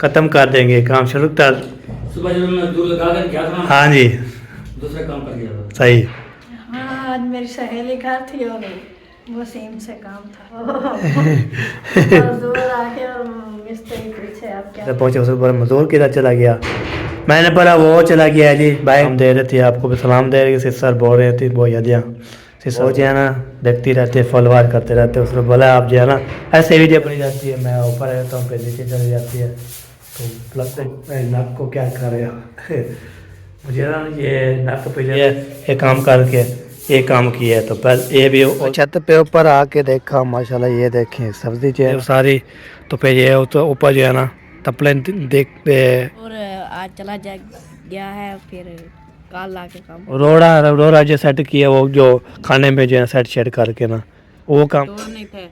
ख़त्म कर देंगे, काम शुरू कर। सुबह जब मैं दूर लगा कर गया था, हाँ जी दूसरा काम कर गया था। सही। हाँ, आज मेरी सहेली घर थी और वो सेम से काम था। मजदूर आके और मिस्त्री पीछे, अब क्या पहुँचे उस पर मजदूर किधर चला गया, मैंने पढ़ा वो चला गया जी। भाई हम दे रहे थे आपको भी सलाम दे रहे थे, सर बोल रहे थे वो यादियाँ सिस्टर जो है ना देखती रहती है, फॉलोअर करते रहते हैं। उसने बोला आप जो है ना ऐसे वीडियो बनी जाती है, मैं ऊपर रहता हूँ फिर नीचे चली जाती है, तो लगता है नाक को क्या कर रहे हो। मुझे ना ये नाक पे ये काम करके ये काम किया है, तो पहले ये भी छत पे ऊपर आके देखा माशाल्लाह, ये देखें सब्जी जो है सारी, तो फिर ये तो ऊपर जो है ना तपले देखते और आज चला जा गया है, फिर काल ला के काम रोड़ा जो सेट किया, वो जो खाने में जो है सेट शेट करके ना वो काम। मजदूर नहीं थे,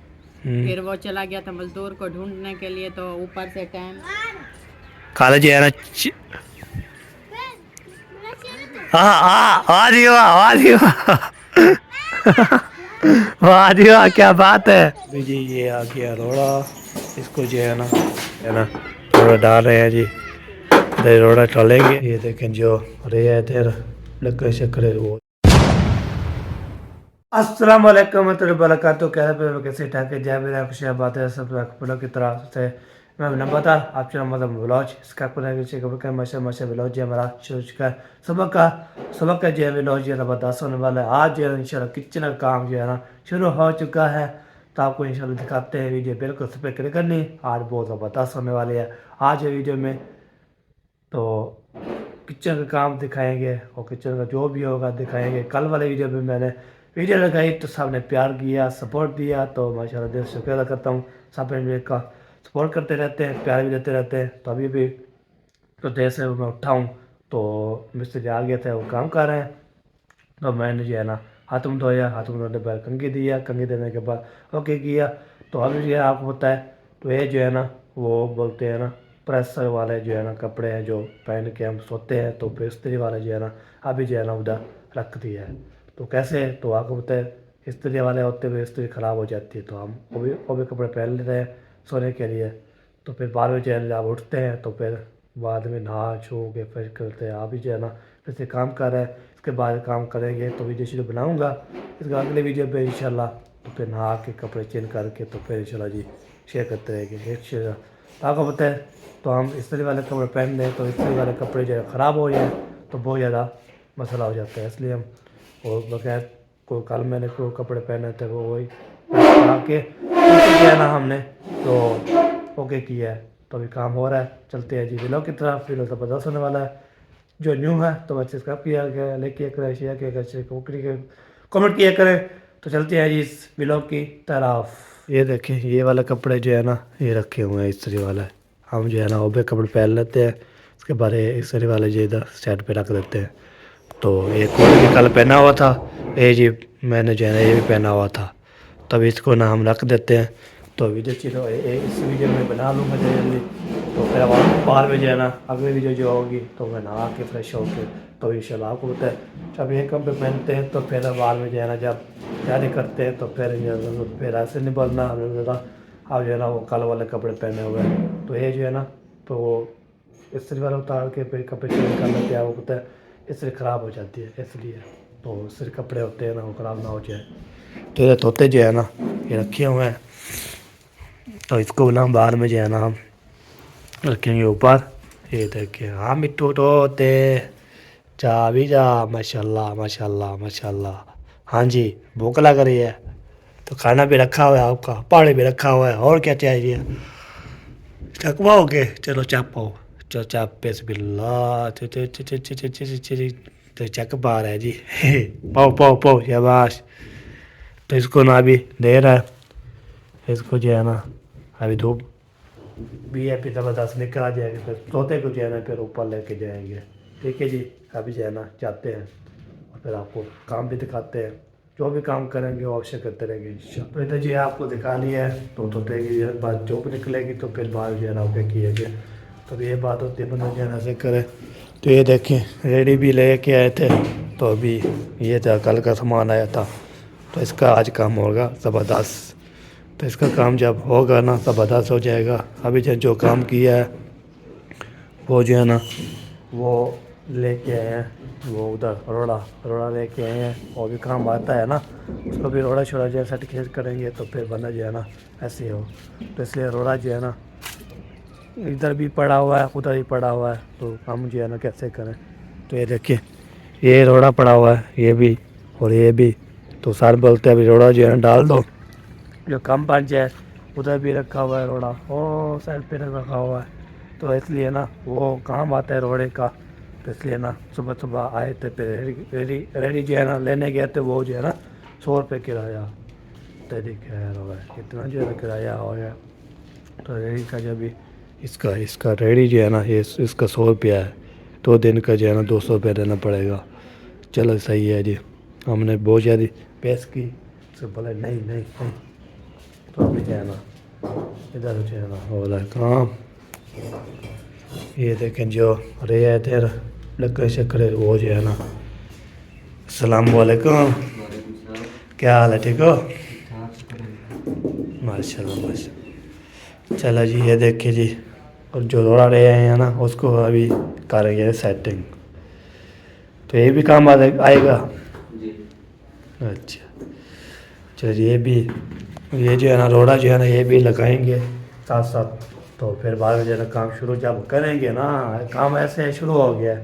फिर वो चला गया था मजदूर को ढूंढने के लिए, तो ऊपर से टाइम खाना जो है ना हाँ हाँ आ रही हो आ रही हो आ रही हो, क्या बात है जी। ये आ गया रोड़ा, इसको जो है ना रोड़ा डाल रहे हैं जी, रोड़ा डालेंगे। ये देखें जो रे है इधर लकड़े शक्करे वो। अस्सलाम वालेकुम warahmatullahi wabarakatuh। कैसे ठाके जय मेरा खुशियाँ बात है सब फलों की तरफ से मैं नंबर आप चला मतलब ब्लॉज इसका माशा ब्लॉज जो हमारा शुरू चुका है सुबह का जो है ब्लॉज जो ज़बरदस्त होने वाला है। आज जो है इंशाल्लाह किचन का काम जो है ना शुरू हो चुका है, तो आपको इंशाल्लाह दिखाते हैं। वीडियो बिल्कुल उस पर क्लिक करनी, आज बहुत ज़बरदस्त होने वाली है आज वीडियो में। तो किचन का काम दिखाएंगे और किचन का जो भी होगा दिखाएंगे। कल वाले वीडियो में मैंने वीडियो लगाई तो सब ने प्यार किया, सपोर्ट दिया, तो माशाल्लाह दिल से शुक्रिया अदा करता हूँ। सब ने मेरे का सपोर्ट करते रहते हैं, प्यार भी देते रहते हैं। तो अभी भी तो देर से मैं उठा हूँ, तो मिस्त्री आ गए थे, वो काम कर रहे हैं। तो मैंने जो है ना हाथ मुँह धोया, हाथ मुँह धोने के बाद कंघी दिया, कंघी देने के बाद ओके किया। तो अभी जो है आपको पता है, तो ये जो है ना वो बोलते हैं ना प्रेसर वाले जो है ना कपड़े हैं जो पहन के हम सोते हैं, तो इस्त्री वाले जो है ना अभी जो है ना उधर रख दिया है। तो कैसे, तो आपको पता है इस्त्री वाले होते हुए इस्त्री ख़राब हो जाती है, तो हम वो भी कपड़े पहन लेते हैं सोने के लिए। तो फिर बाद में जो है जब उठते हैं तो फिर बाद में नहा छो के फिर करते हैं। अभी जो है ना फिर से काम कर रहे हैं, इसके बाद काम करेंगे तो वीडियो शुरू बनाऊँगा। इसके अगले वीडियो पे इंशाल्लाह तो फिर नहा के कपड़े चेंज करके तो फिर इंशाल्लाह जी शेयर करते रहेंगे। आपको पता है तो हम इस्त्री वाले कपड़े पहन लें तो इस्त्री वाले कपड़े जो है ख़राब हो जाए तो बहुत ज़्यादा मसला हो जाता है, इसलिए हम और बगैर को कल मैंने को कपड़े पहने थे वो वही आके किया ना हमने, तो ओके किया है। तो अभी काम हो रहा है, चलते हैं जी विलों की तरफ। विलों ज़बरदस्त होने वाला है, जो न्यू है तो बच्चे इसका किया गया लाइक किया करें, शेयर किया करें, कमेंट किया करें। तो चलते हैं जी इस विलों की तरफ। ये देखें ये वाले कपड़े जो है ना ये रखे हुए हैं इस्त्री वाले, हम जो है ना वो भी कपड़े पहन लेते हैं, उसके बाद इस्त्री वाले जो इधर साइड पे रख देते हैं। तो एक और भी कल पहना हुआ था, ये जी मैंने जो है ना ये भी पहना हुआ था, तब इसको ना हम रख देते हैं। तो वीडियो चलो इस वीडियो में बना लूँगा जल्दी, तो फिर बाहर में जो है ना अगली वीडियो जो होगी तो मैं नहा के फ्रेश होके तो इंशाल्लाह आपको पता है जब ये कपड़े पहनते हैं तो फिर बाहर में जो है ना जब तैयारी करते हैं तो फिर ऐसे नहीं बोलना हमें आप जो है ना वो कल वाले कपड़े पहने हुए हैं। तो ये जो है ना तो वो इस्त्री वाला उतार के फिर कपड़े चेंज कर लेते हैं, वो पता है इससे ख़राब हो जाती है, इसलिए तो सिर्फ कपड़े होते हैं ना वो ख़राब ना हो जाए। तो ये तोते जो है ना ये रखे हुए हैं, तो इसको ना बाहर में जो है ना हम रखेंगे ऊपर। ये देखिए हाँ मिट्टू तोते जा भी जा, माशाल्लाह माशाल्लाह माशाल्लाह। हाँ जी भूख लग रही है तो खाना भी रखा हुआ है, आपका पानी भी रखा हुआ है, और क्या चाहिए। चकवाओगे, चलो चाप पाओ, चलो चाप पेस बिल्ला तो चक पा रहा है जी। पाओ पाओ पाओ शाबाश। तो इसको ना अभी दे रहा है, इसको जो है ना अभी धूप भी है, फिर ज़बरदस्त निकल आ जाएगी, फिर तोते को जो है ना फिर ऊपर लेके जाएंगे। ठीक है जी, अभी जो है ना जाते हैं और फिर आपको काम भी दिखाते हैं, जो भी काम करेंगे वो अवश्य करते रहेंगे इंशाल्लाह। तो इधर जी आपको दिखानी है तो तोते की बात जो भी निकलेगी तो फिर बाहर जो है ना ओके किए गए। तो ये बात होती है बंदा जो है ना ऐसे करे। तो ये देखें रेडी भी ले के आए थे, तो अभी ये था कल का सामान आया था, तो इसका आज काम होगा ज़बरदस्त। तो इसका काम जब होगा ना ज़बरदस्त हो जाएगा। अभी जो काम किया है वो जो है ना वो लेके आए हैं, वो उधर रोड़ा लेके आए हैं। और भी काम आता है ना, उसको भी रोड़ा छोड़ा जो है सर्टिफिकेट करेंगे तो फिर बंदा जो है ना ऐसे हो। तो इसलिए रोड़ा जो है ना इधर भी पड़ा हुआ है, उधर भी पड़ा हुआ है, तो हम जो है ना कैसे करें। तो ये देखिए ये रोड़ा पड़ा हुआ है, ये भी और ये भी। तो सर बोलते हैं अभी रोड़ा जो है ना डाल दो, जो कम बन जाए। उधर भी रखा हुआ है रोड़ा, ओ साइड पे रखा हुआ है। तो इसलिए ना वो काम आता है रोड़े का। तो इसलिए ना सुबह सुबह आए थे, फिर रेडी जो है ना लेने गए थे। वो जो है ना 100 रुपये किराया तेरी खैर हो गया, इतना जो है ना किराया हो गया। तो रेडी का जब भी इसका रेडी जो है ना ये इसका 100 रुपया है, 2 दिन का जो है ना 200 रुपया देना पड़ेगा। चलो सही है जी, हमने बहुत ज़्यादा पेश की। तो बोले नहीं। तो अभी जो है ना इधर जो है ना हो रहा है काम। ये देखें जो रे है तेरा लकड़े शक्कर वो जो है ना। अस्सलाम वालेकुम, क्या हाल है, ठीक हो? माशाल्लाह। चलो जी ये देखिए जी, और जो रोड़ा रहे हैं ना उसको अभी करेंगे सेटिंग। तो ये भी काम आएगा। अच्छा चलिए ये भी, ये जो है ना रोड़ा जो है ना ये भी लगाएंगे साथ साथ। तो फिर बाद में जो है ना काम शुरू जब करेंगे ना, काम ऐसे शुरू हो गया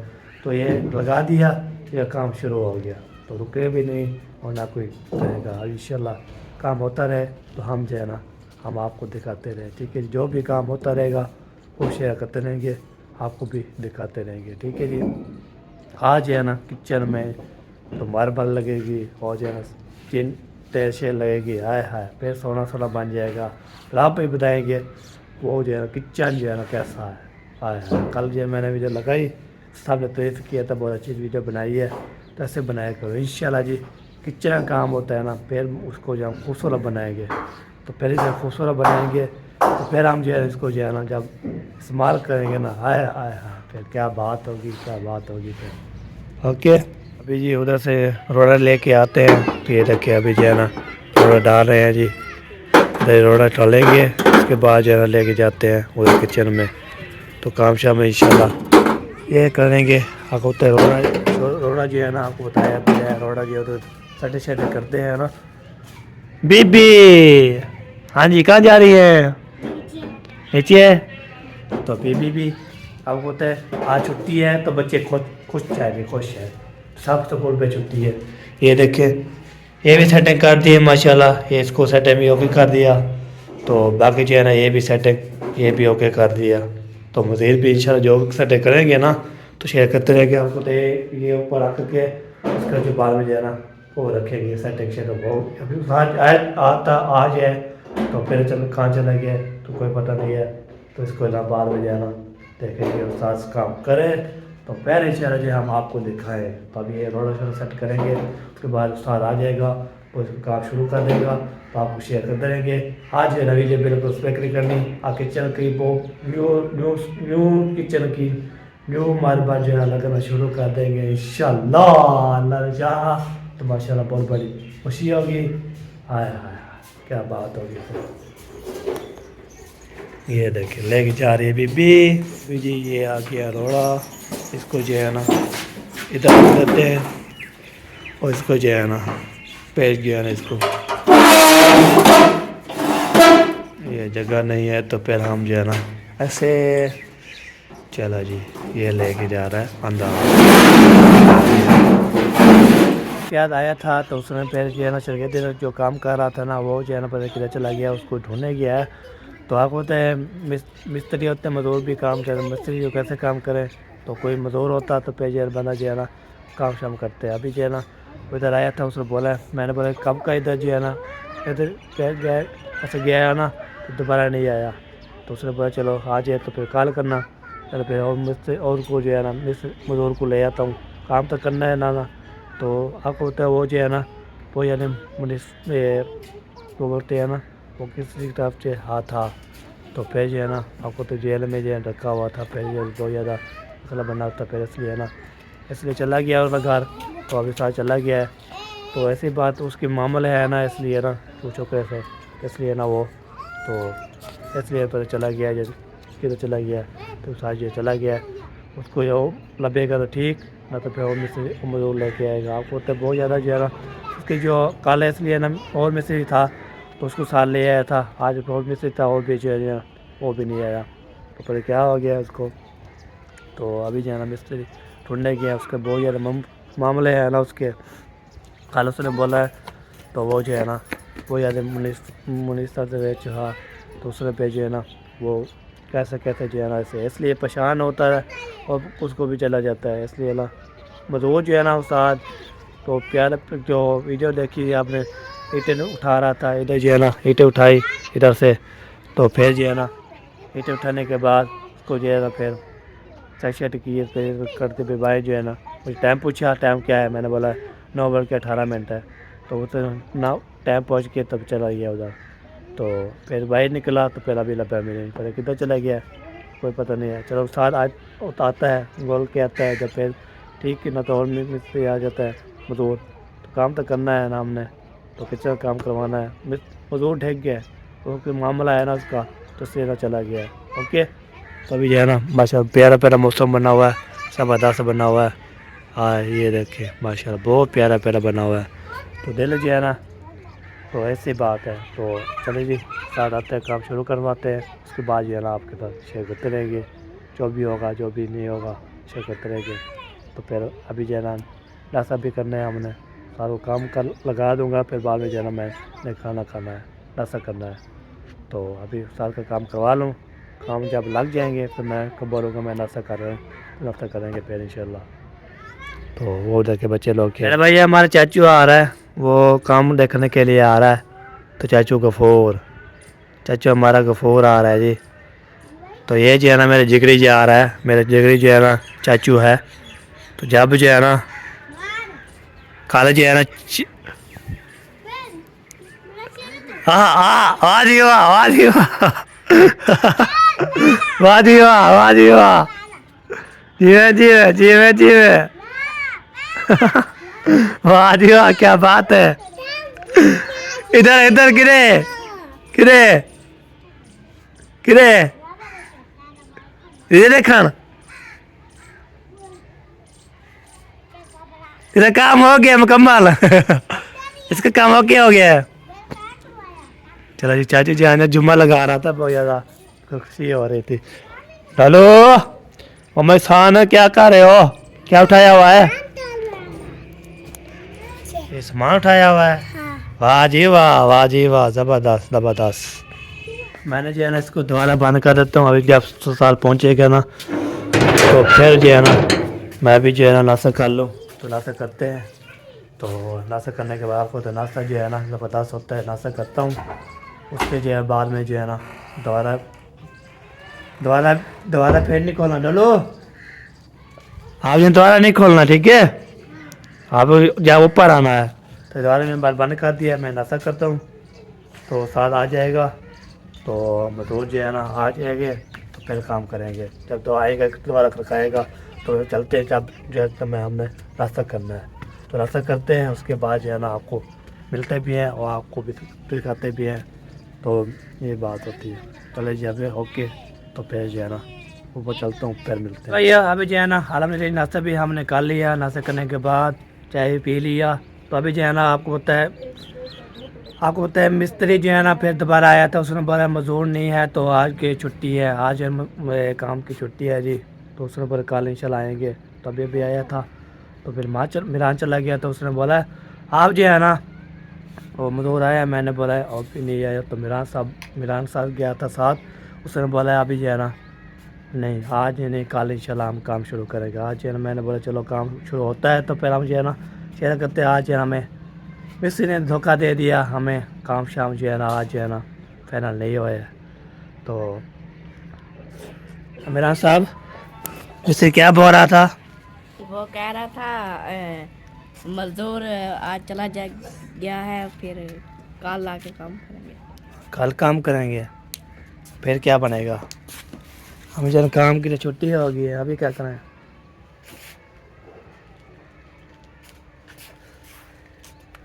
तो ये लगा दिया, ये काम शुरू हो गया तो रुके भी नहीं और ना कोई रहेगा। इंशाल्लाह काम होता रहे तो हम जो है ना हम आपको दिखाते रहे, ठीक है। जो भी काम होता रहेगा वो शेयर करते रहेंगे, आपको भी दिखाते रहेंगे, ठीक है जी। आज जो है ना किचन में तो मार्बल लगेगी और जो है ना चिन टैशे लगेगी, हाय फिर सोना बन जाएगा। फिर आप भी बताएंगे वो जो है ना किचन जो है ना कैसा है। हाय कल जो मैंने वीडियो लगाई, सबने तारीफ किया था, बहुत अच्छी वीडियो बनाई है। तो ऐसे बनाया करो इंशाल्लाह जी। किचन का काम होता है ना, फिर उसको जब खूबसूरत बनाएंगे तो पहले जब खूबसूरत बनाएंगे तो फिर हम जो है इसको जो है ना जब इस्तेमाल करेंगे ना, हाय फिर क्या बात होगी फिर। ओके अभी जी उधर से रोड़ा लेके आते हैं। तो ये देखिए अभी जो है ना रोड़ा डाल रहे हैं जी, इधर रोड़ा डालेंगे, उसके बाद जो है ना लेके जाते हैं उधर किचन में। तो काम शाम में इंशाल्लाह ये करेंगे। आपको तो रोड़ा जो है ना आपको बताया तो है, रोड़ा जो उधर सटे करते हैं ना। बीबी हाँ जी कहाँ जा रही है? नीचे। तो बीबी भी आपको पता है आज छुट्टी है तो बच्चे खुश है, सब स्कूल पे छुट्टी है। ये देखिए ये भी सेटिंग कर दी है माशाल्लाह, ये इसको सेटिंग भी ओके कर दिया। तो बाकी जो है ना ये भी सेटिंग ये भी ओके कर दिया। तो मज़ीद भी इंशाल्लाह जो सेटिंग करेंगे ना तो शेयर करते रहेंगे आपको। तो ये ऊपर रख के इसका जो बाद में जो है ना वो रखेंगे सेटिंग वो अभी आज है तो फिर चलो कहाँ चला गया तो कोई पता नहीं है। तो इसको ना बाद में जो है ना देखेंगे उस्ताद काम करें तो पहले इंशाल्लाह जो हम आपको दिखाएं। तो अभी ये रोड़ा सेट करेंगे, उसके बाद उस्ताद आ जाएगा वो इसको काम शुरू कर देगा तो आपको शेयर करते रहेंगे। आज ये नवी जो बिल्कुल स्पेक्री करनी आ किचन की वो न्यू किचन की न्यू मार्बल जो है लगना शुरू कर देंगे इंशाल्लाह। अल्लाह ने चाहा तो माशाल्लाह बहुत बड़ी खुशी होगी। हाय क्या बात होगी। ये देखिए लेके जा रही है बीबी जी, ये आ गया रोड़ा। इसको जो है ना इधर रख देते हैं और इसको जो है ना पेज जो है ना इसको ये जगह नहीं है तो फिर हम जो है ना ऐसे चलो जी ये लेके जा रहा है अंदर। याद आया था तो उसने फिर जो है ना चल गया, जो काम कर रहा था ना वो जो है ना पता किधर चला गया, उसको ढूंढने गया है। तो आपको होता है मिस्त्री होते हैं, मज़दूर भी काम करे, मिस्त्री जो कैसे काम करे तो कोई मज़दूर होता तो पेजर बना जो है ना काम शाम करते हैं। अभी जो है ना इधर आया था, उसने बोला, मैंने बोला कब का इधर जो है ना इधर गया ऐसे गया है ना तो दोबारा नहीं आया। तो उसने बोला चलो आ जाए तो फिर कॉल करना, चलो फिर और मिस्त्री और को जो है ना मज़दूर को ले आता हूँ, काम तो करना है ना। तो आपको होता है वो जो है ना वो यानी वो बोलते हैं ना वो किसी तरफ से हाथ था। तो फिर जो है ना आपको तो जेल में जो है रखा हुआ था, फिर बहुत ज़्यादा मसला बना होता, फिर इसलिए है ना इसलिए चला गया और घर। तो अभी साथ चला गया है तो ऐसी बात उसकी मामला है ना, इसलिए ना पूछो कैसे, इसलिए ना वो तो इसलिए पता चला गया जब किधर चला गया तो साथ जो चला गया। उसको जो लगेगा तो ठीक, ना तो फिर और मिस्त्री मजदूर लेके आएगा। आपको तो बहुत ज़्यादा जो है ना उसकी जो कल इसलिए ना और मिस्त्री था तो उसको साथ ले आया था, आज और मिस्त्री था और भी जो है ना वो भी नहीं आया, तो फिर क्या हो गया उसको। तो अभी जो है ना मिस्त्री ढूंढने गया, उसके बहुत ज़्यादा मामले हैं ना उसके। कल उसने बोला है तो वो जो है ना वो ज़्यादा मिनिस्टर से बेच, हाँ तो उसने पे जो है ना वो कैसे कैसे जो है ना ऐसे इसलिए परेशान होता है और उसको भी चला जाता है, इसलिए ना बस वो जो है ना उस्ताद तो प्यार जो वीडियो देखी आपने ईंटें उठा रहा था, इधर जो है ना ईंटें उठाई इधर से, तो फिर जो है ना ईंटें उठाने के बाद उसको जो है ना फिर सेट किए, फिर करते पे भाई जो है ना मुझे टाइम पूछा, टाइम क्या है, मैंने बोला 9:18 है, तो वो तो ना टाइम पहुँच के तब चला गया उधर। तो फिर बाहर निकला तो फिर अभी लगा मिले नहीं, पता किधर चला गया कोई पता नहीं है। चलो साथ आज आता है बोल के आता है, जब फिर ठीक है ना तो और मिस्त्री आ जाता है मजदूर, तो काम तो करना है ना हमने, तो किचन का काम करवाना है। मजदूर ढेक गया तो कोई मामला है ना उसका, तो सीधा चला गया है। ओके, तो अभी जो है ना माशा प्यारा प्यारा मौसम बना हुआ है, ज़बरदस्त बना हुआ है। हाँ ये देखिए माशाल्लाह बहुत प्यारा प्यारा बना हुआ है। तो दिल जो है ना तो ऐसी बात है। तो चलिए जी साथ आते हैं, काम शुरू करवाते हैं, उसके बाद जो है ना आपके साथ शेयर करते रहेंगे, जो भी होगा जो भी नहीं होगा शेयर करते रहेंगे। तो फिर अभी जो है ना नाश्ता भी करना है हमने, सारा काम कर लगा दूंगा, फिर बाद में जो है ना मैं खाना खाना है, नाश्ता करना है। तो अभी साल का काम करवा लूँ, काम जब लग जाएंगे फिर मैं कब बोलूँगा मैं नाश्ता कर रहा हूँ, नाश्ता करेंगे फिर इंशाल्लाह। तो वो उधर के बच्चे लोग क्या, अरे भैया हमारे चाचू आ रहा है, वो काम देखने के लिए आ रहा है। तो चाचू हमारा गफूर आ रहा है जी। तो ये जो है ना मेरे जिगरी जी आ रहा है, मेरे जिगरी जो है ना चाचू है। तो जब जो है ना कल जो है ना हाँ हाँ वाह जी वाह, वाह जी वाह, वाह जी वाह, वाह जी वाह, जीवे जीवे जीवे जीवे, वाह जी वाह क्या बात है। इधर इधर गिरे गिरे गिरे ये देखन, इसका काम हो गया मुकम्मल। इसका काम हो गया है। चलो जी चाचू जी आने जुम्मा लगा रहा था, बहुत ज़्यादा खुशी हो रही थी। हेलो मम्मी खान क्या कर रहे हो, क्या उठाया हुआ है, ये सामान उठाया हुआ है। वाह जी वाह, वाह जी वाह, ज़बरदस्त ज़बरदस्त। मैंने जो है ना इसको दोबारा बंद कर देता हूँ, अभी जब ससुराल पहुँचेगा ना तो फिर जो है ना मैं भी जो है ना नाश्ता कर लूँ। तो नाश्ता करते हैं, तो नाश्ता करने के बाद आपको तो नाश्ता जो है ना ज़बरदस्त होता है, नाश्ता करता हूँ। उसके जो है बाद में जो है ना दोबारा फिर नहीं खोलना डलो, आप जो दोबारा नहीं खोलना ठीक है, आप जब ऊपर आना है। तो दोबारा मैंने बार बंद कर दिया, मैं नाश्ता करता हूँ तो साथ आ जाएगा, तो मजदूर जो है ना आ जाएंगे तो फिर काम करेंगे। जब तो आएगा दोबारा खड़काएगा तो चलते हैं, जब जो है तो हमने नाश्ता करना है तो नाश्ता करते हैं। उसके बाद जो है ना आपको मिलते भी हैं और आपको भी दिखाते भी हैं, तो ये बात होती है। चले जब ओके, तो फिर जो है ना ऊपर चलता हूँ, फिर मिलते हैं भैया। अभी जो है ना अलहमदिल्ला नाश्ता भी हमने कर लिया, नाश्ता करने के बाद चाय पी लिया। तो अभी जो है ना आपको पता है मिस्त्री जो है ना फिर दोबारा आया था, उसने बोला मजदूर नहीं है तो आज की छुट्टी है, आज काम की छुट्टी है जी। तो उसने बोला कल इंशाल्लाह आएंगे, तो अभी भी आया था। तो फिर मिरान चला गया, तो उसने बोला आप जो है ना वो मजदूर आया, मैंने बोला और भी नहीं आया। तो मिरान साहब गया था साथ, उसने बोला अभी जो है ना नहीं आज नहीं कल इंशाल्लाह हम काम शुरू करेंगे। आज जो है ना मैंने बोला चलो काम शुरू होता है तो फिर हम जो है ना शेयर करते हैं। आज जो है हमें मिस्त्री ने धोखा दे दिया, हमें काम शाम जो है ना आज जो है ना फाइनल नहीं हुआ है। तो मिरान साहब मिस्त्री क्या बोल रहा था, वो कह रहा था मजदूर आज चला गया है, फिर कल आके काम करेंगे। कल काम करेंगे फिर क्या बनेगा, हमें जन काम के लिए छुट्टी हो गई है, अभी क्या करें।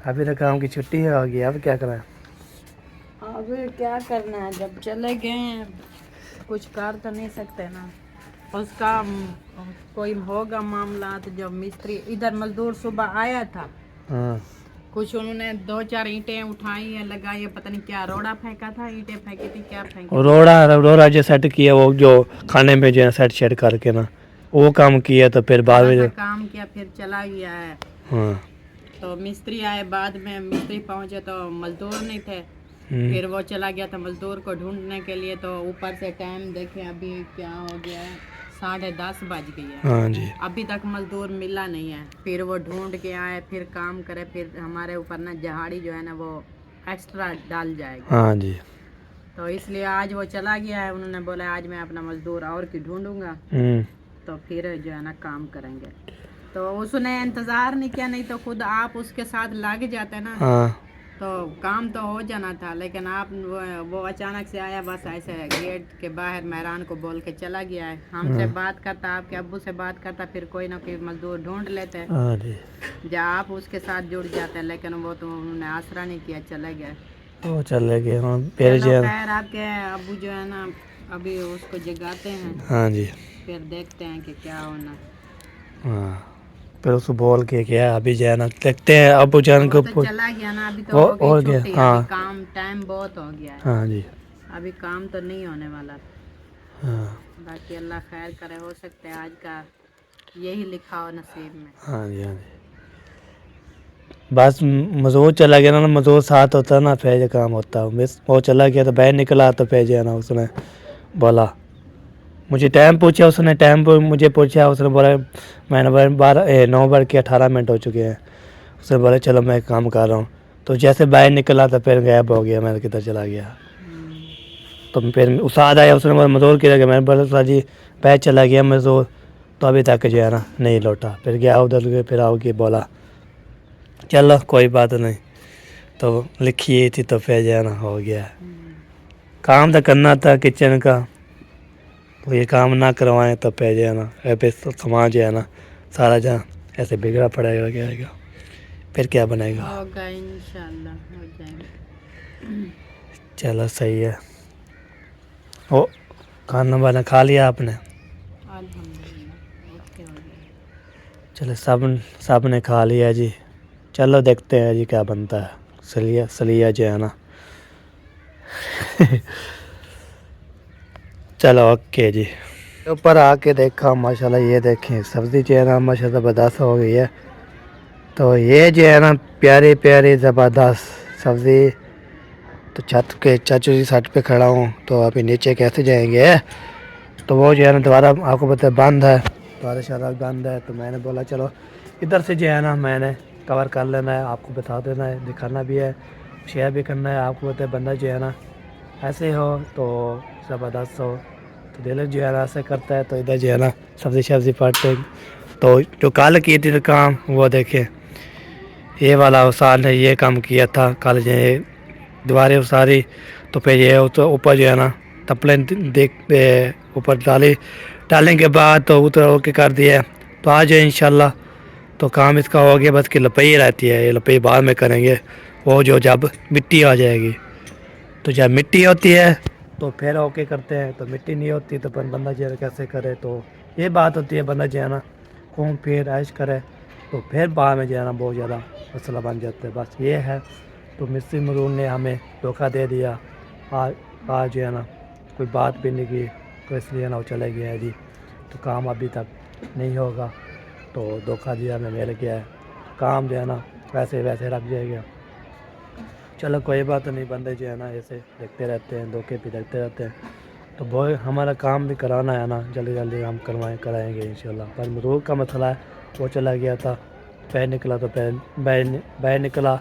अभी तो काम की छुट्टी हो गई, अब क्या करें। अभी क्या करना है, जब चले गए हैं कुछ कर तो नहीं सकते ना। उसका कोई होगा मामला। तो जब मिस्त्री इधर मजदूर सुबह आया था, हाँ कुछ उन्होंने 2-4 ईंटें उठाई है, लगाई है, पता नहीं क्या रोड़ा फेंका था, ईंटें फेंकी थी, क्या फेंकी। रोड़ा जो सेट किया वो जो खाने में जो है सेट शेट करके ना वो काम किया, तो फिर बाद में थोड़ा जो सा काम किया फिर चला गया है। हाँ तो मिस्त्री आए बाद में, मिस्त्री पहुंचे तो मजदूर नहीं थे, फिर वो चला गया था मजदूर को ढूंढने के लिए। तो ऊपर से टाइम देखे अभी क्या हो गया है, 10:30 बज गई है, हाँ जी अभी तक मजदूर मिला नहीं है। फिर वो ढूंढ के आए, फिर काम करे, फिर हमारे ऊपर ना जहाड़ी जो है ना वो एक्स्ट्रा डाल जाएगी। हाँ जी तो इसलिए आज वो चला गया है, उन्होंने बोला आज मैं अपना मजदूर और की ढूंढूंगा, तो फिर जो है ना काम करेंगे। तो उसने इंतज़ार नहीं किया, नहीं तो खुद आप उसके साथ लग जाते ना हाँ तो काम तो हो जाना था। लेकिन आप वो अचानक से आया, बस ऐसे गेट के बाहर मेहरान को बोल के चला गया है। हमसे बात करता, आपके अब्बू से बात करता, फिर कोई ना कोई मजदूर ढूंढ लेते हैं, हाँ जी जब आप उसके साथ जुड़ जाते हैं। लेकिन वो तो उन्होंने आसरा नहीं किया, चले गए। वो चले गए हाँ फिर जो चलो है खैर, आपके अब्बू जो है ना अभी उसको जगाते हैं, हाँ जी फिर देखते हैं कि क्या होना। हाँ फिर उसको बोल के क्या अभी जो है ना देखते हैं अबू जान को वो तो चला गया ना, अभी तो वो हो और गई गया, छुट्टी, हाँ। अभी काम टाइम बहुत हो गया है, हाँ जी अभी काम तो नहीं होने वाला। हाँ बाकी अल्लाह खैर करे, हो सकता है आज का यही लिखा हो नसीब में। हाँ जी हाँ जी बस मजदूर चला गया ना, मजदूर साथ होता ना फिर काम होता। मिस वो चला गया तो बाहर निकला तो फिर जो है ना उसने बोला, मुझे टाइम पूछा उसने, टाइम पर मुझे पूछा, उसने बोला मैंने बोला 9:18 हो चुके हैं। उसने बोला चलो मैं काम कर रहा हूँ। तो जैसे बाहर निकला तो फिर गायब हो गया, मैं किधर चला गया। तो फिर उसाद आया, उसने बोला मजदूर किधर गया, मैंने बोला उस्ताद जी बाहर चला गया मजदूर, तो अभी तक जो है ना नहीं लौटा। फिर गया उधर गया, फिर आओगे बोला चलो कोई बात नहीं, तो लिखी थी तो फिर जो है ना हो गया। काम तो करना था किचन का, तो ये काम ना करवाएं तो फिर जो है ना ऐसे समाज जो है ना सारा जहाँ ऐसे बिगड़ा पड़ेगा जाएगा, फिर क्या बनेगा। होगा इंशाल्लाह, हो जाएगा। चलो सही है। ओ खाना वाना खा लिया आपने? अल्हम्दुलिल्लाह ओके हो गया। चलो सब ने खा लिया जी। चलो देखते हैं जी क्या बनता है। सलिया जो है ना चलो ओके जी। ऊपर आके देखा माशाल्लाह, ये देखें सब्ज़ी जो है ना माशाल्लाह ज़बरदस्त हो गई है। तो ये जो है ना प्यारी प्यारी ज़बरदस्त सब्ज़ी। तो छत के चाचू जी छत पे खड़ा हूँ, तो अभी नीचे कैसे जाएंगे। तो वो जो है ना दोबारा आपको पता है बंद है, दोबारा शायद बंद है। तो मैंने बोला चलो इधर से जो है ना मैंने कवर कर लेना है, आपको बता देना है, दिखाना भी है, शेयर भी करना है। आपको पता है बंदा जो है ना ऐसे हो तो ज़बरदस्त हो, तो दिल जो है ना ऐसे करता है। तो इधर जो है ना सब्ज़ी पड़ते, तो जो कल की थी काम वो देखे, ये वाला उसार ने ये काम किया था कल, जो दीवारें उसारी। तो फिर ये तो ऊपर जो है ना तपले देख ऊपर डालने के बाद तो उतर ओके कर दिया। तो आज इंशाल्लाह तो काम इसका हो गया, बस कि लपई रहती है, ये लपई बाद में करेंगे। वो जो जब मिट्टी आ जाएगी, तो जब मिट्टी होती है तो फिर ओके करते हैं, तो मिट्टी नहीं होती तो बंदा जो है कैसे करे। तो ये बात होती है, बंदा जो है ना घूम फिर ऐश करे तो फिर बाद में जो है ना बहुत ज़्यादा मसला बन जाता है। बस ये है। तो मिस्त्री मजदूर ने हमें धोखा दे दिया, आज जो है ना कोई बात भी नहीं की, तो इसलिए ना वो चले गया है जी। तो काम अभी तक नहीं होगा, तो धोखा दिया हमें मिल गया है। काम जो है ना वैसे रख जाएगा। चलो कोई बात नहीं, बंदे जो है ना ऐसे देखते रहते हैं, धोखे भी देखते रहते हैं। तो वो हमारा काम भी कराना है ना, जल्दी जल्दी हम कराएंगे इंशाल्लाह। पर मजदूर का मसला है, वो चला गया था, पैर निकला तो पैर निकला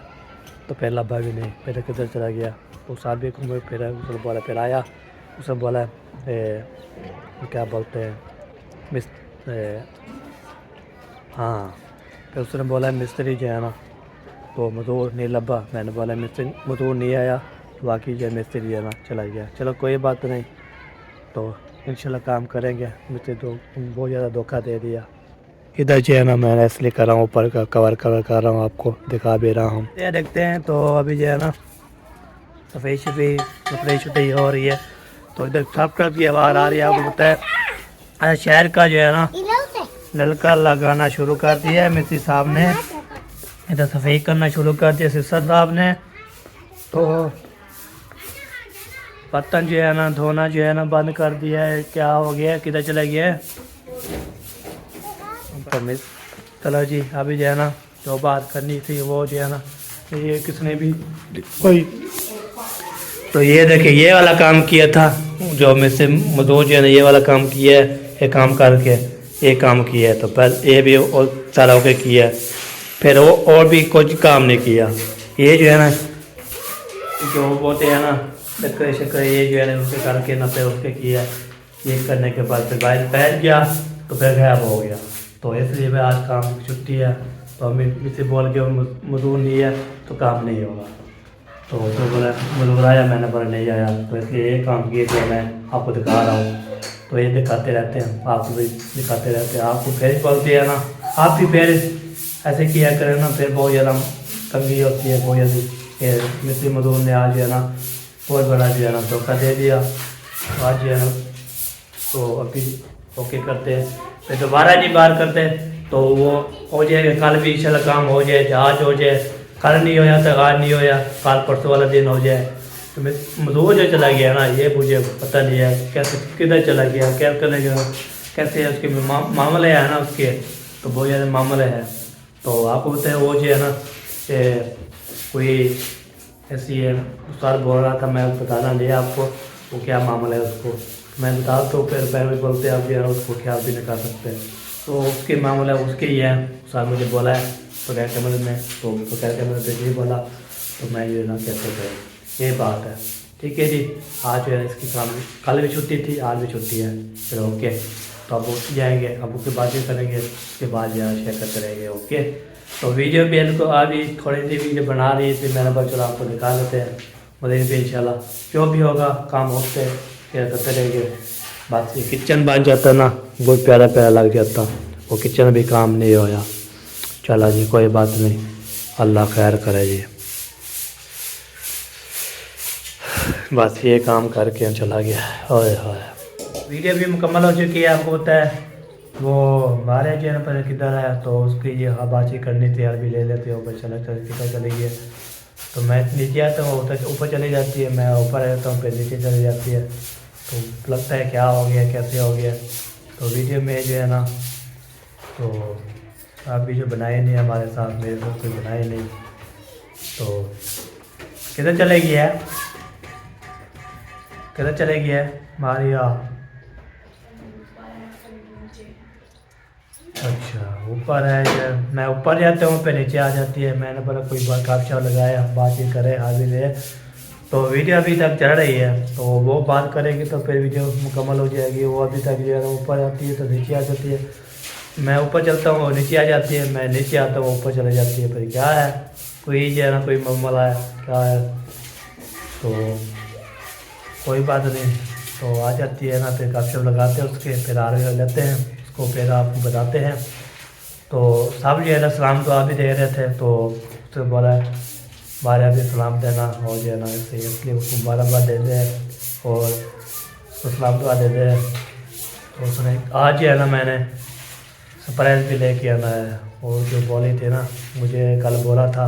तो पैर लब्भा भी नहीं, फिर किधर चला गया। तो साल भी घूमे फिर उसने बोला, फिर आया, उसने बोला क्या बोलते हैं हाँ, फिर उसने बोला मिस्त्री जो है ना तो मजदूर नहीं लब्भा। मैंने बोला मिस्त्री मजदूर नहीं आया, तो बाकी जो मिस्त्री जो है ना चला गया। चलो कोई बात नहीं, तो इंशाल्लाह काम करेंगे। मिस्त्री तो बहुत ज़्यादा धोखा दे दिया। इधर जो है ना मैं इसलिए कर रहा हूँ, ऊपर का कवर कर रहा हूँ, आपको दिखा भी रहा हूँ। ये देखते हैं। तो अभी जो है ना सफाई हो रही है। तो इधर सब की आवाज़ आ रही है, आपको पता है। आज शहर का जो है ना नलका लगाना शुरू कर दिया है मिस्त्री साहब ने, इधर सफाई करना शुरू कर दिया सिस्टर साहब ने। तो बर्तन जो है ना धोना जो है ना बंद कर दिया है। क्या हो गया, किधर चला गया है? तो मिस चलो जी, अभी जो है ना जो बात करनी थी वो जो है ना ये किसने भी कोई तो ये देखिए ये वाला काम किया था जो मिस्त्री मजदूर जो है ना ये वाला काम किया है, ये काम करके ये काम किया है। तो पहले ये भी और सारा होके किया है, फिर वो और भी कुछ काम नहीं किया। ये जो है ना जो बोलते हैं ना चक्कर शक्कर ये जो है ना उसके करके ना फिर उसके किया, ये करने के बाद फिर बैठ गया तो फिर गायब हो गया। तो इसलिए मैं आज काम की छुट्टी है, तो हम इसे बोल के मजदूर नहीं है तो काम नहीं होगा। तो बोला मजदूर आया, मैंने बोला नहीं आया, तो इसलिए ये काम किए थे मैं आपको दिखा रहा हूँ। तो ये दिखाते रहते हैं, आपको भी दिखाते रहते हैं। आपको फिर बोलते हैं ना आप भी फिर ऐसे किया करें ना, फिर बहुत ज़्यादा तंगी होती है बहुत ज़्यादा। मिस्त्री मजदूर ने आज जो है ना बहुत बड़ा जो है ना धोखा दे दिया। आज जो है ना तो अभी ओके करते हैं, फिर दोबारा नहीं बार करते तो वो हो जाएगा। कल भी इंशाल्लाह काम हो जाए, आज हो जाए, कल नहीं होया तो आज नहीं होया, कल परसों वाला दिन हो जाए। तो मजदूर जो चला गया ना ये मुझे पता नहीं है कैसे किधर चला गया, क्या करने गया, कैसे उसके मामले है ना उसके, तो बहुत ज़्यादा मामले हैं। तो आपको बताए वो जो है ना कोई ऐसी है सर बोल रहा था, मैं बताना नहीं आपको वो क्या मामला है उसको मैं बता तो फिर भी बोलते आप जो है उसको क्या भी नहीं कर सकते। तो उसके मामला उसके ही है, सर मुझे बोला है बगैर कैमरे में, तो बगैर कैमरे पे नहीं बोला तो मैं ये ना कैसे करूँ, ये बात है। ठीक है जी, आज जो है इसकी काम कल भी छुट्टी थी, आज भी छुट्टी है, फिर ओके। तो अब उठ जाएंगे, अब उसके बाद भी करेंगे, उसके बाद जो है शेयर करते रहेंगे। ओके, तो वीडियो भी इनको अभी थोड़ी सी वीडियो बना रही थी, मैंने बोला चलो आपको दिखा देते हैं, मुझे भी इंशाल्लाह जो भी होगा काम होते शेयर करते रहेंगे। बात ये किचन बन जाता ना बहुत प्यारा प्यारा लग जाता, वो किचन भी काम नहीं होया। चला जी कोई बात नहीं, अल्लाह खैर करे जी। बस ये काम करके चला गया। ओए होए, वीडियो भी मुकम्मल हो चुकी है। आपको होता है वो हमारे जो है ना पर किधर है, तो उसकी ये हबाची करनी थी, अभी ले लेते हो चला किधर चली गई। तो मैं नीचे आता हूँ ऊपर चली जाती है, मैं ऊपर रहता हूँ फिर नीचे चली जाती है। तो लगता है क्या हो गया कैसे हो गया। तो वीडियो में जो है ना तो आप भी जो बनाए नहीं हमारे साथ, मेरे को कोई बनाए नहीं, तो किधर चले गया है, किधर चले गया है मारिया। अच्छा ऊपर है यार, मैं ऊपर जाता हूँ फिर नीचे आ जाती है। मैंने बोला कोई बात कापशा लगाया बातचीत करे हाजिर है। तो वीडियो अभी तक चल रही है, तो वो बात करेगी तो फिर वीडियो मुकम्मल हो जाएगी। वो अभी तक जो है ऊपर जाती है तो नीचे आ जाती है, मैं ऊपर चलता हूँ वो नीचे आ जाती है, मैं नीचे आता हूँ ऊपर चले जाती है। फिर क्या है कोई जो है ना कोई मामला है क्या है, तो कोई बात नहीं। तो आ जाती है ना, फिर कापशा लगाते हैं उसके, फिर आगे लेते हैं उसको, फिर आपको बताते हैं। तो सब जो है ना सलाम दुआ भी दे रहे थे, तो उसने बोला बारह भी सलाम देना और जो है ना इसलिए उसको बार दे दे और उसको सलाम दुआ दे दे। तो उसने आज जो है ना मैंने सरप्राइज़ भी लेके आना है, और जो बोली थे ना मुझे कल बोला था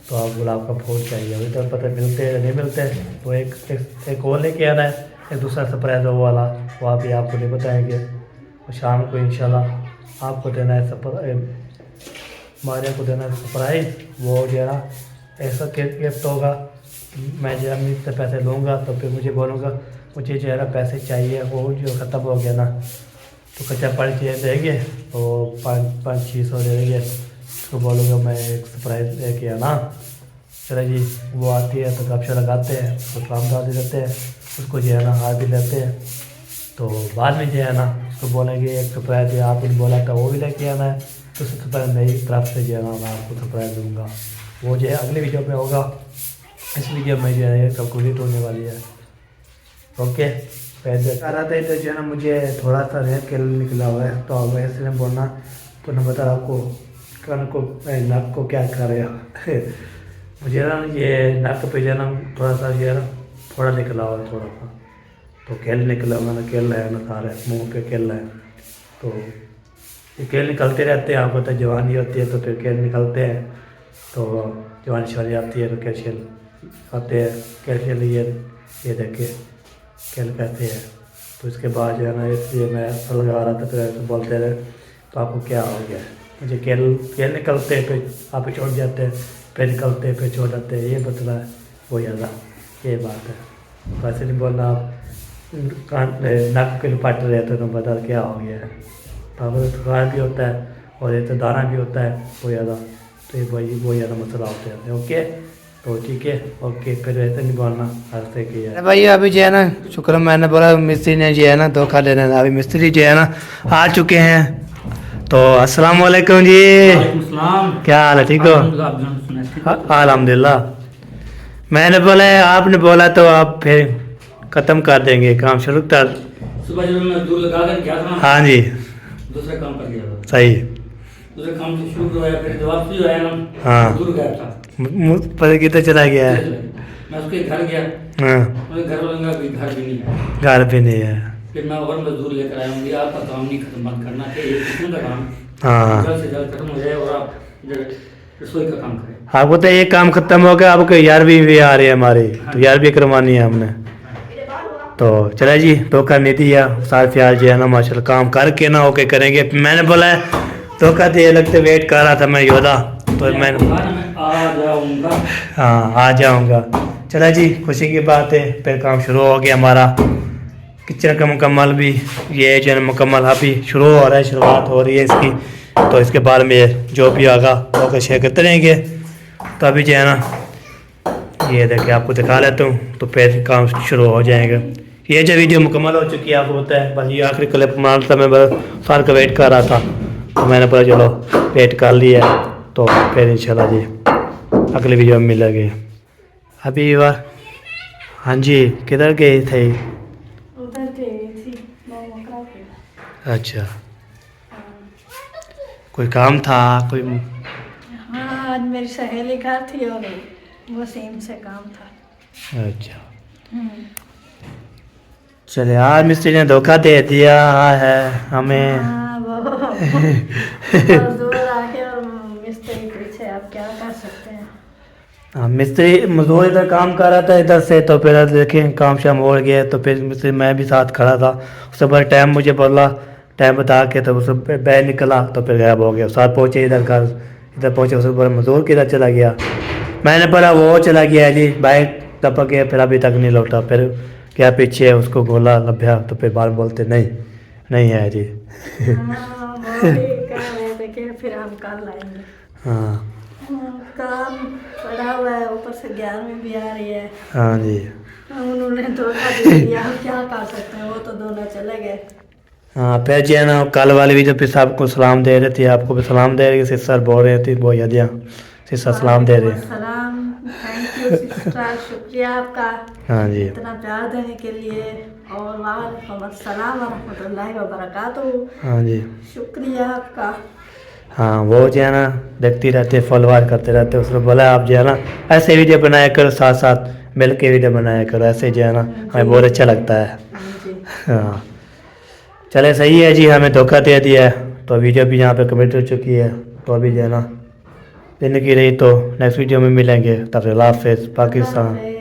तो आप गुलाब का फूल चाहिए, अभी तो पता मिलते हैं नहीं मिलते, तो एक और लेके आना है, एक दूसरा सरप्राइज़ वो वाला, वो अभी आपको नहीं बताएंगे। और शाम को इंशाल्लाह आपको देना है मारिया को देना है सरप्राइज़। वो जो है ना ऐसा गिफ्ट होगा, मैं जो है से पैसे लूँगा तो फिर मुझे बोलूँगा मुझे जो है ना पैसे चाहिए, वो जो ख़त्म हो गया ना तो कच्चा पानी चाहिए देंगे, तो 500-600 दे देंगे। उसको बोलूँगा मैं एक सरप्राइज़ लेके आना। चलो जी, वो आती है तो कापशा लगाते हैं, उसको सलाम दुआ दे देते हैं, उसको जो है ना हाथ भी लेते हैं। तो बाद में जो है ना उसको बोलेंगे एक सरप्राइज़ है, आपने बोला था वो भी लेके आना है, तो सरप्राइज़ मेरी तरफ से जो है ना मैं आपको सरप्राइज़ दूँगा। वो जो है अगले वीडियो पे होगा, इस वीडियो में जो है सब कंप्लीट होने वाली है। ओके, पहले आ रहा था तो जो है ना मुझे थोड़ा सा रेड केल निकला हुआ है, तो मैं इसलिए बोलना तो न बता आपको कान को नाक को क्या कर रहे हो मुझे ना ये नाक पे जो है ना थोड़ा सा जो है ना थोड़ा निकला हुआ है थोड़ा सा, तो केल निकला हुआ ना, केल है ना सारे मुँह पे केल है। तो ये केल निकलते रहते हैं। आपको तो जवानी होती है तो फिर केल निकलते हैं, तो जवानी शिवानी आती है तो कैल्शियम आते हैं। कैल्शियम ये देखिए केल कहते हैं। तो इसके बाद जो है ना, इसलिए मैं फल लगा रहा था, फिर ऐसे बोलते रहे तो आपको क्या हो गया। मुझे केल निकलते हैं फिर आप छोड़ जाते हैं, फिर निकलते हैं फिर छोड़ जाते हैं, ये बतला है वो ज़्यादा ये बात है। वैसे नहीं बोलना आप नाक के पट रहे तो बता क्या हो गया है। तो थकान भी होता है और ये तो दाना भी होता है वो ज़्यादा, तो ये वो ज़्यादा मसला होते हैं। ओके तो ठीक है, ओके फिर ऐसे नहीं बोलना हंसते कि है भाई। अभी जो है ना शुक्र मैंने बोला मिस्त्री ने जो है ना धोखा देना, अभी मिस्त्री जो है ना आ चुके हैं। तो अस्सलाम वालेकुम जी, वालेकुम सलाम। क्या हाल है, ठीक हो? अल्हम्दुलिल्लाह। मैंने बोला आपने बोला तो आप फिर ख़त्म कर देंगे काम शुरू कर। सुबह जब मैं दूर लगा कर गया था ना, हाँ जी दूसरा काम कर गया था। सही। दूसरे काम से शुरू करवाया, फिर जब वापसी आया ना, हाँ। दूर गया था। पता कितना चला गया है। मैं उसके घर गया, हाँ मेरे घर वालों का भी घर भी नहीं है, घर पे नहीं है। फिर मैं और मजदूर लेकर आया हूँ। आपका काम नहीं खत्म मत करना चाहिए, कितने का काम हाँ जल्द से जल्द खत्म हो जाए और आप रसोई का काम करें। आपको तो ये काम खत्म हो गया, आपको यारवीं भी आ रही है हमारी, तो यारवीं करवानी है हमने। तो चला जी धोखा नहीं दिया, साथ यार जो है ना माशाल्लाह काम करके ना ओके करेंगे। मैंने बोला है धोखा दिए लगते वेट कर रहा था मैं योदा, तो मैं आ जाऊँगा। हाँ आ जाऊँगा। चला जी खुशी की बात है, फिर काम शुरू हो गया हमारा। किचन का मुकम्मल भी ये जो है मुकम्मल अभी शुरू हो रहा है, शुरुआत हो रही है इसकी। तो इसके बाद में जो भी आगा ओके शेयर करते रहेंगे। तो अभी जो है ना ये देखिए आपको दिखा लेता हूँ, तो फिर काम शुरू हो जाएगा। ये जो वीडियो मुकम्मल हो चुकी है आपको होता है, बस ये आखिरी क्लिप मार था, मैं बस साल का वेट कर रहा था, तो मैंने बोला चलो वेट कर लिया, तो फिर इंशाल्लाह जी अगले वीडियो में मिलेंगे। अभी वाह हाँ जी किधर गए थे? उधर गई थी मोमो पे। अच्छा कोई काम था कोई? हाँ आज मेरी सहेली घर थी और वो सेम से काम था। अच्छा चले यार मिस्त्री ने धोखा दे दिया है हमें। हाँ वो मजदूर आके और मिस्त्री पीछे, आप क्या कर सकते हैं। हाँ मिस्त्री मजदूर इधर काम कर रहा था इधर से, तो फिर देखें काम शाम हो गया, तो फिर मिस्त्री मैं भी साथ खड़ा था। उससे बड़ा टाइम मुझे बोला, टाइम बता के तो उससे बैठ निकला, तो फिर गायब हो गया। साथ पहुँचे इधर घर, इधर पहुँचे उससे बड़ा मजदूर किधर चला गया। मैंने बोला वो चला गया जी, बाइक टपक गया, फिर अभी तक नहीं लौटा। फिर क्या पीछे उसको गोला लभ्या, तो फिर बार बोलते नहीं है जी। हाँ वो भी कह रहे थे कि फिर हम कल आएंगे। हाँ काम पड़ा हुआ है, ऊपर से 11वीं भी आ रही है। हाँ जी उन्होंने धोखा दे दिया, हम क्या कर सकते हैं, वो तो दोनों चले गए। हाँ फिर जो है ना कल वाली वीडियो पे सबको सलाम दे रहे थे, आपको भी सलाम दे रहे थे। सिस्टर बोल रहे थे वो यादियाँ, सिस्टर सलाम दे रहे। सलाम, थैंक यू सिस्टर, शुक्रिया आपका हाँ जी इतना प्यार देने के लिए। और वालेकुम अस्सलाम वरहमतुल्लाहि वबरकातुहू। हाँ जी शुक्रिया आपका। हाँ वो जो है ना देखती रहते फॉलोअर करते रहते। उसने बोला आप जो है ना ऐसे वीडियो बनाया करो, साथ साथ मिल के वीडियो बनाया करो, ऐसे जो है ना हमें बहुत अच्छा लगता है। जी हाँ चले सही है जी, हमें धोखा दे दिया है, तो वीडियो भी यहाँ पे कमेंट हो चुकी है। तो अभी जो है ना दिन की रही, तो नेक्स्ट वीडियो में मिलेंगे। तब अल्लाह हाफ़िज़ पाकिस्तान।